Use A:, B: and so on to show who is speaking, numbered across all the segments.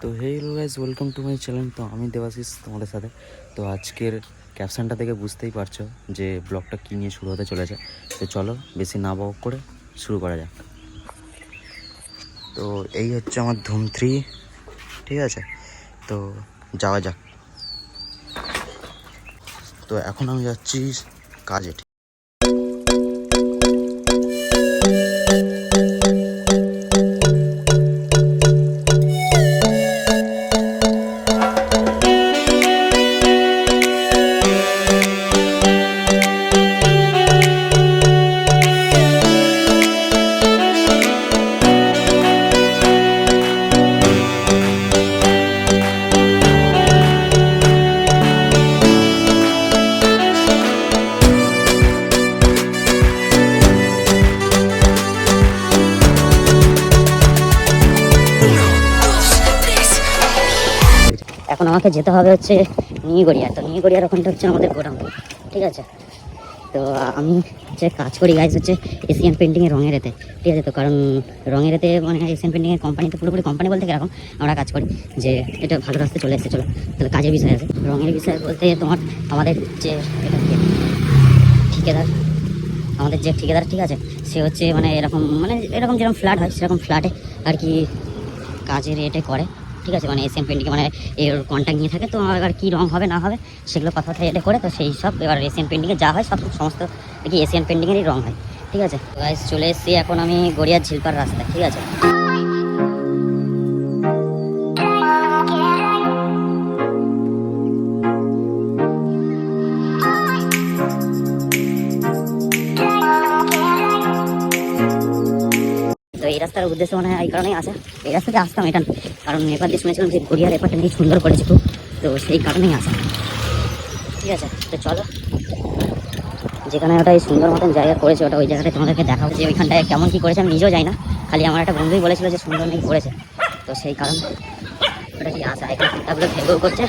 A: তো hello guys, welcome to my channel. তো আমি দেবাশিস তোমাদের সাথে। তো আজকের ক্যাপশনটা দেখে বুঝতেই পারছো যে ব্লগটা কী নিয়ে শুরু হতে চলেছে। তো চলো বেশি না বক করে শুরু করা যাক। তো এই হচ্ছে আমার ধুম 3, ঠিক আছে? তো যাওয়া যাক। তো এখন আমি যাচ্ছি কাজে।
B: এখন আমাকে যেতে হবে হচ্ছে নিউগড়িয়া। তো নিউগড়িয়ার ওখানটা হচ্ছে আমাদের গোডাউন, ঠিক আছে? তো আমি হচ্ছে কাজ করি গাইজ হচ্ছে এশিয়ান পেন্টিংয়ের রঙের এতে, ঠিক আছে? তো কারণ রঙের এতে মানে এশিয়ান পেন্টিংয়ের কোম্পানিতে পুরোপুরি কোম্পানি বলতে এরকম আমরা কাজ করি যে এটা ভালো রাস্তায় চলে এসেছে। চলো তাহলে কাজের বিষয় আছে। রঙের বিষয় বলতে তোমার আমাদের যে এটা ঠিকাদার, আমাদের যে ঠিকাদার, ঠিক আছে? সে হচ্ছে মানে এরকম যেরকম ফ্ল্যাট হয় সেরকম ফ্ল্যাটে আর কি কাজের এটে করে, ঠিক আছে? মানে এশিয়ান পেন্টিং মানে এর কন্ট্যাক্ট নিয়ে থাকে। তো আর কি রং হবে না হবে সেগুলো কথাবার্তা এটা করে। তো সেই সব এবার এশিয়ান পেন্টিংয়ে যা হয় সমস্ত কি এশিয়ান পেন্টিংয়েরই রং হয়, ঠিক আছে? তো গাইস চলে এসেছি এখন আমি গড়িয়ার ঝিলপার রাস্তায়, ঠিক আছে? তো এই রাস্তার উদ্দেশ্য মানে এই কারণেই আসা, এই রাস্তাতে আসতাম এটা কারণ এবার দিয়ে শুনেছিলাম যে গড়িয়ার এপারটা নিয়ে সুন্দর করেছে খুব, তো সেই কারণেই আসা, ঠিক আছে? তো চলো যেখানে ওটা এই সুন্দর মতন জায়গা করেছে ওটা ওই জায়গাটায় তোমাদেরকে দেখাবো যে ওইখানটায় কেমন কী করেছে। আমি নিজেও যাই না, খালি আমার একটা বন্ধুই বলেছিল যে সুন্দর নাকি করেছে। তো সেই কারণে ওটা কি আসা এখানে ঠিকঠাকগুলো ভেবেও করছে।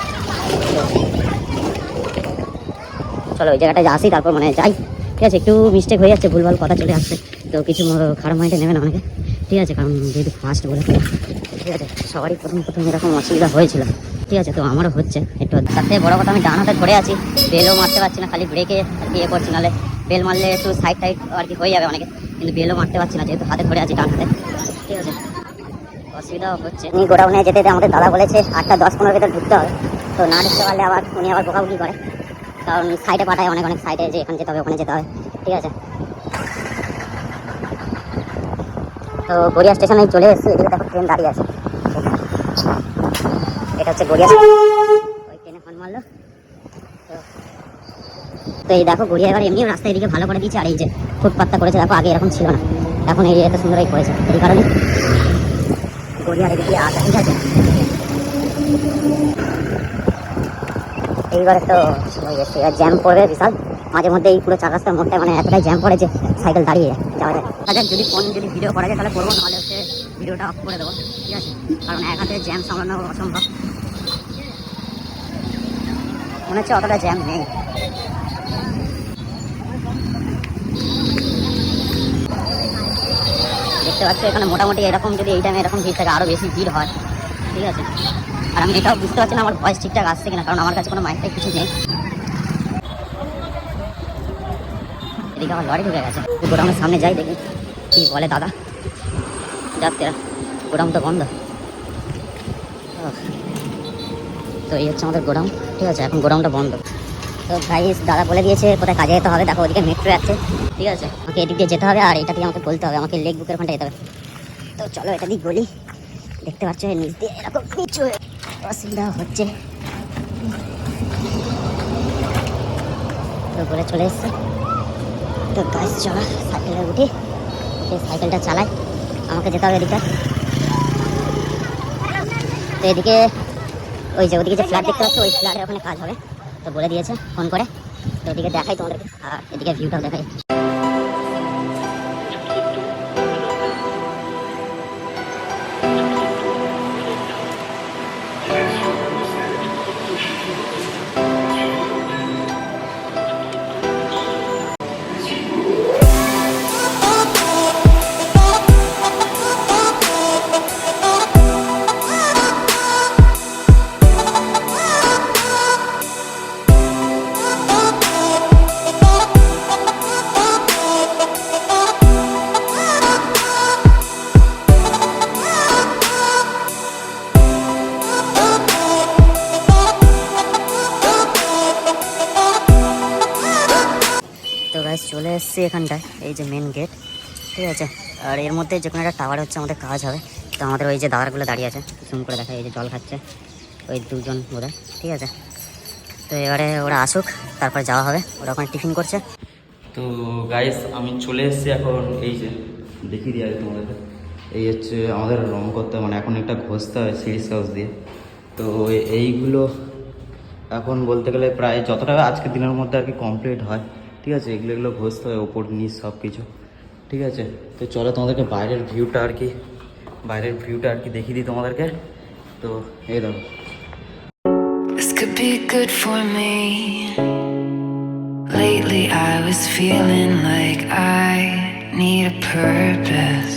B: চলো ওই জায়গাটায় আসি, তারপর মানে যাই, ঠিক আছে? একটু মিস্টেক হয়ে যাচ্ছে, ভুলভাল কথা চলে আসছে, তো কিছু খারাপ মাইন্ডে নেবে না অনেকে, ঠিক আছে? কারণ যেহেতু ফার্স্ট বলে, ঠিক আছে? সবারই প্রথম এরকম অসুবিধা হয়েছিল, ঠিক আছে? তো আমারও হচ্ছে একটু। তার থেকে বড়ো কথা আমি ডান হাতে ধরে আছি, বেলও মারতে পারছি না, খালি ব্রেকে আর কি করছি, নাহলে বেল মারলে একটু সাইড টাইড আর কি হয়ে যাবে অনেকে, কিন্তু বেলও মারতে পারছি না যেহেতু হাতে ধরে আছি ডান হাতে, ঠিক আছে? অসুবিধাও হচ্ছে। উনি গোডাউনে যেতে আমাদের দাদা বলেছে 8টা 10-15 ভিতরে ঢুকতে হবে। তো না ঢুকতে পারলে আবার উনি আবার বকাবকি করে, কারণ সাইডে পাঠায় অনেক সাইডে যে এখানে যেতে হবে ওখানে যেতে হবে, ঠিক আছে? তো গড়িয়া স্টেশনে চলে এসেছি। এদিকে দেখো ট্রেন দাঁড়িয়ে আছে, এটা হচ্ছে গড়িয়া। ওই ট্রেনে ফোন মারলো। তো এই দেখো গড়িয়া এবার এমনিও রাস্তা এদিকে ভালো করে দিয়েছে, আর এই যে ফুটপাতটা করেছে দেখো, আগে এরকম ছিল না, এখন এই এত সুন্দরই করেছে। এই কারণে গড়িয়ার এদিকে আসা, ঠিক আছে? এইবারে তো জ্যাম পড়বে বিশাল, মাঝে মধ্যে এই পুরো 4 রাস্তার মোড়টায় মানে এতটাই জ্যাম পড়ে যে সাইকেল দাঁড়িয়ে যাওয়া যায়। তাদের যদি ভিডিও করা যায় তাহলে করবো, নাহলে হচ্ছে ভিডিওটা অফ করে দেবো, ঠিক আছে? কারণ এক হাতে জ্যাম সামলানো অসম্ভব, মনে হচ্ছে অতটা জ্যাম নেই। দেখতে পাচ্ছ এখানে মোটামুটি এরকম যদি এই টাইমে এরকম ভিড় থাকে আরও বেশি ভিড় হয়, ঠিক আছে? আর আমি এটাও বুঝতে পারছি না আমার ভয়েস ঠিকঠাক আসছে কিনা, কারণ আমার কাছে কোনো মাইক টাইক কিছু নেই। এদিকে আমার লরি ঢুকে গেছে। গোডাউনের সামনে যাই দেখি কি বলে দাদা। যাচ্ছে গোডাউন তো বন্ধ। তো এই হচ্ছে আমাদের গোডাউন, ঠিক আছে? এখন গোডাউনটা বন্ধ। তো গাইস দাদা বলে দিয়েছে কোথায় কাজে যেতে হবে, দেখো ওদিকে মেট্রো আছে, ঠিক আছে? আমাকে এদিক দিয়ে যেতে হবে, আর এটা দিয়ে আমাকে বলতে হবে আমাকে লেক বুকের ওখানটা যেতে হবে। তো চলো এটা দিয়ে গলি, দেখতে পাচ্ছ নিচ দিয়ে এরকম কিছু অসুবিধা হচ্ছে। তো বলে চলে এসছে। তো গাইস চলো সাইকেলে উঠি, সাইকেলটা চালাই, আমাকে যেতে হবে এদিকটা। তো এদিকে ওই যে ওদিকে যে ফ্ল্যাট দেখতে পাচ্ছ ওই ফ্ল্যাটের ওখানে কাজ হবে, তো বলে দিয়েছে ফোন করে। তো ওদিকে দেখাই তোমাদেরকে, আর এদিকে ভিউটাও দেখাই। এসেছি এখানটায়, এই যে মেন গেট, ঠিক আছে। আর এর মধ্যে যে কোনো একটা টাওয়ার হচ্ছে আমাদের কাজ হবে। তো আমাদের ওই যে দাদারগুলো দাঁড়িয়ে আছে, জুম করে দেখা, এই যে জল খাচ্ছে ওই দুজন বোধহয়, ঠিক আছে। তো এবারে ওরা আসুক, তারপর যাওয়া হবে। ওরা ওখানে টিফিন করছে।
A: তো গাইস আমি চলে এসেছি এখন, এই যে দেখিয়ে দিই আগে তোমাদেরকে। এই হচ্ছে আমাদের রং করতে, মানে এখন একটা ঘষতে হয় সিরিজ হাউস দিয়ে। তো এইগুলো এখন বলতে গেলে প্রায় যতটা আজকের দিনের মধ্যে আর কি কমপ্লিট হয়, ঠিক আছে। এগুলো ঘষতে হয় ওপর নিচ সব কিছু, ঠিক আছে। তো চলো তোমাদেরকে বাইরের ভিউটা আর কি দেখিয়ে দিই তোমাদেরকে। তো এই দেখো,
C: This could be good for me. Lately I was feeling like I need a purpose.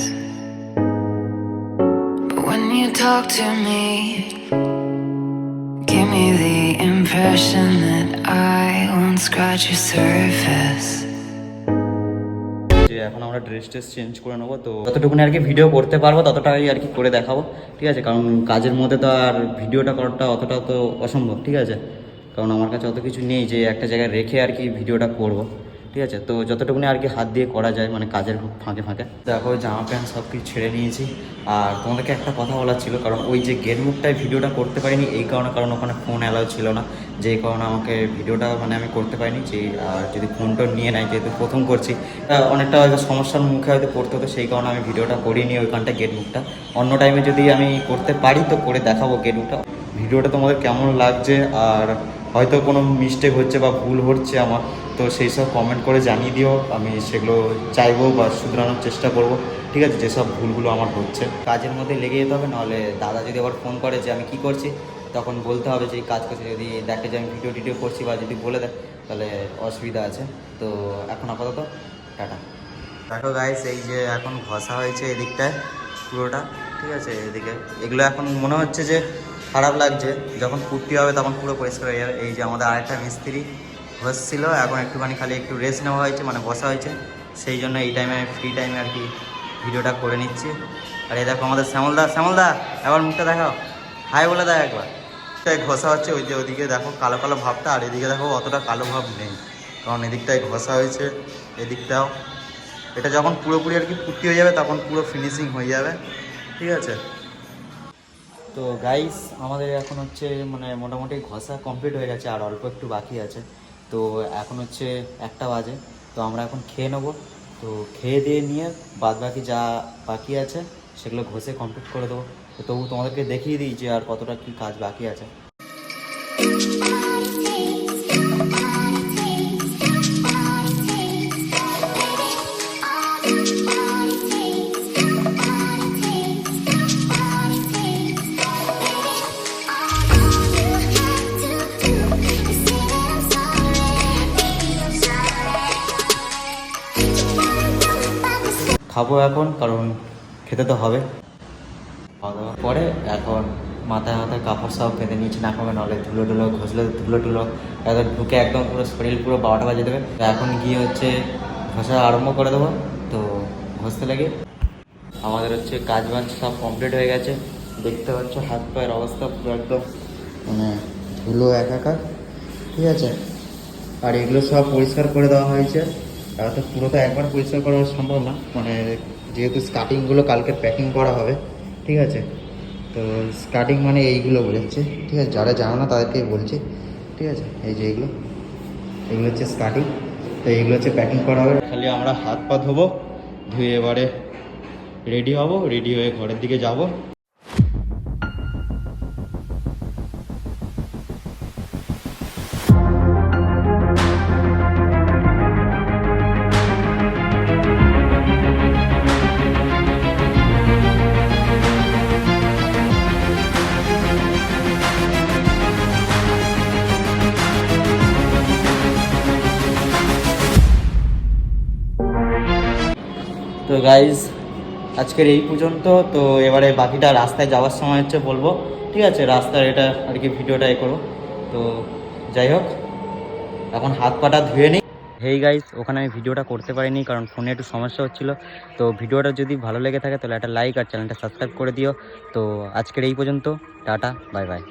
C: But when you talk to me, give me the impression that I won't scratch your surface.
A: যে এখন আমরা dress change করে নেবো। তো যতটুকুনি আর কি video করতে পারবো ততটাই আর কি করে দেখাবো, ঠিক আছে। কারণ কাজের মধ্যে তো আর ভিডিওটা করাটা অতটা তো অসম্ভব, ঠিক আছে। কারণ আমার কাছে অত কিছু নেই যে একটা জায়গায় রেখে আর কি ভিডিওটা করব, ঠিক আছে। তো যতটুকুনি আর কি হাত দিয়ে করা যায়, মানে কাজের ফাঁকে ফাঁকে। দেখো জামা প্যান্ট সব কিছু ছেড়ে নিয়েছি। আর তোমাদেরকে একটা কথা বলার ছিল, কারণ ওই যে গেট মুখটায় ভিডিওটা করতে পারিনি এই কারণে, কারণ ওখানে ফোন অ্যালাউ ছিল না, যেই কারণে আমাকে ভিডিওটা মানে আমি করতে পারিনি। যে আর যদি ফোনটা নিয়ে নেয়, যেহেতু প্রথম করছি, অনেকটা হয়তো সমস্যার মুখে হয়তো পড়তে হতো, সেই কারণে আমি ভিডিওটা করিনি ওইখানটা গেট মুখটা। অন্য টাইমে যদি আমি করতে পারি তো করে দেখাবো গেট মুখটা। ভিডিওটা তোমাদের কেমন লাগছে, আর হয়তো কোনো মিস্টেক হচ্ছে বা ভুল হচ্ছে আমার, তো সেই সব কমেন্ট করে জানিয়ে দিও। আমি সেগুলো চাইবো বা শুধরানোর চেষ্টা করব, ঠিক আছে। যেসব ভুলগুলো আমার হচ্ছে, কাজের মধ্যে লেগে যেতে হবে, নাহলে দাদা যদি আবার ফোন করে যে আমি কি করছি, তখন বলতে হবে যে এই কাজ করছি। যদি দেখে যে আমি ভিডিও করছি বা যদি বলে দেয়, তাহলে অসুবিধা আছে। তো এখন আপাতত টাটা। দেখো গাইস, এই যে এখন ঘষা হয়েছে এদিকটায় পুরোটা, ঠিক আছে। এদিকে এগুলো এখন মনে হচ্ছে যে খারাপ লাগছে, যখন পুট্টি হবে তখন পুরো পরিষ্কার হয়ে যাবে। এই যে আমাদের আরেকটা মিস্ত্রি ঘষছিল, এখন একটুখানি খালি একটু রেস্ট নেওয়া হয়েছে, মানে বসা হয়েছে, সেই জন্য এই টাইমে ফ্রি টাইমে আর কি ভিডিওটা করে নিচ্ছি। আর এই দেখো আমাদের শ্যামলদা এবার মুখটা দেখাও, হাই বলে দেয় একবার। তাই ঘষা হচ্ছে, ওই যে ওদিকে দেখো কালো কালো ভাবটা, আর এদিকে দেখো অতটা কালো ভাব নেই, কারণ এদিকটায় ঘষা হয়েছে, এদিকটাও। এটা যখন পুরোপুরি আর কি পুট্টি হয়ে যাবে তখন পুরো ফিনিশিং হয়ে যাবে, ঠিক আছে। তো গাইস আমাদের এখন হচ্ছে মানে মোটামুটি ঘষা কমপ্লিট হয়ে গেছে, আর অল্প একটু বাকি আছে। তো এখন হচ্ছে 1টা বাজে, তো আমরা এখন খেয়ে নেবো। তো খেয়ে দিয়ে নিয়ে বাদ বাকি যা বাকি আছে সেগুলো ঘষে কমপ্লিট করে দেবো। তো তবু তোমাদেরকে দেখিয়ে দিই যে আর কতটা কী কাজ বাকি আছে। খাবো এখন, কারণ খেতে তো হবে। খাওয়া দাওয়ার পরে এখন মাথায় কাপড় সব বেঁধে নিয়েছি, না খাবে, নাহলে ধুলো ঘষলে ধুলো একদম ঢুকে একদম পুরো শরীর পুরো 12টা বাজে দেবে। তো এখন গিয়ে হচ্ছে ঘষা আরম্ভ করে দেবো। তো ঘষতে লাগে আমাদের হচ্ছে কাজ বাজ সব কমপ্লিট হয়ে গেছে। দেখতে পাচ্ছ হাত পায়ের অবস্থা পুরো একদম মানে ধুলো একাকার, ঠিক আছে। আর এগুলো সব পরিষ্কার করে দেওয়া হয়েছে। আর তো পুরো তো একবার পরিষ্কার করা সম্ভব না, মানে যেহেতু স্কার্টিংগুলো কালকে প্যাকিং করা হবে, ঠিক আছে। তো স্কার্টিং মানে এইগুলো বোঝাচ্ছে, ঠিক আছে। যারা জানো না তাদেরকেই বলছি, ঠিক আছে। এই যে এগুলো হচ্ছে স্কার্টিং, তো এইগুলো হচ্ছে প্যাকিং করা হবে। খালি আমরা হাত পা ধোবো, ধুয়ে এবারে রেডি হব, রেডি হয়ে ঘরের দিকে যাব। তো গাইজ আজকের এই পর্যন্ত। তো এবারে বাকিটা রাস্তায় যাওয়ার সময় হচ্ছে বলবো, ঠিক আছে। রাস্তার এটা আর কি ভিডিওটা করবো। তো যাই হোক, এখন হাত পাটা ধুয়ে নিই। হেই গাইজ, ওখানে আমি ভিডিওটা করতে পারিনি কারণ ফোনে একটু সমস্যা হচ্ছিলো। তো ভিডিওটা যদি ভালো লেগে থাকে তাহলে একটা লাইক আর চ্যানেলটা সাবস্ক্রাইব করে দিও। তো আজকের এই পর্যন্ত, টাটা, বাই বাই।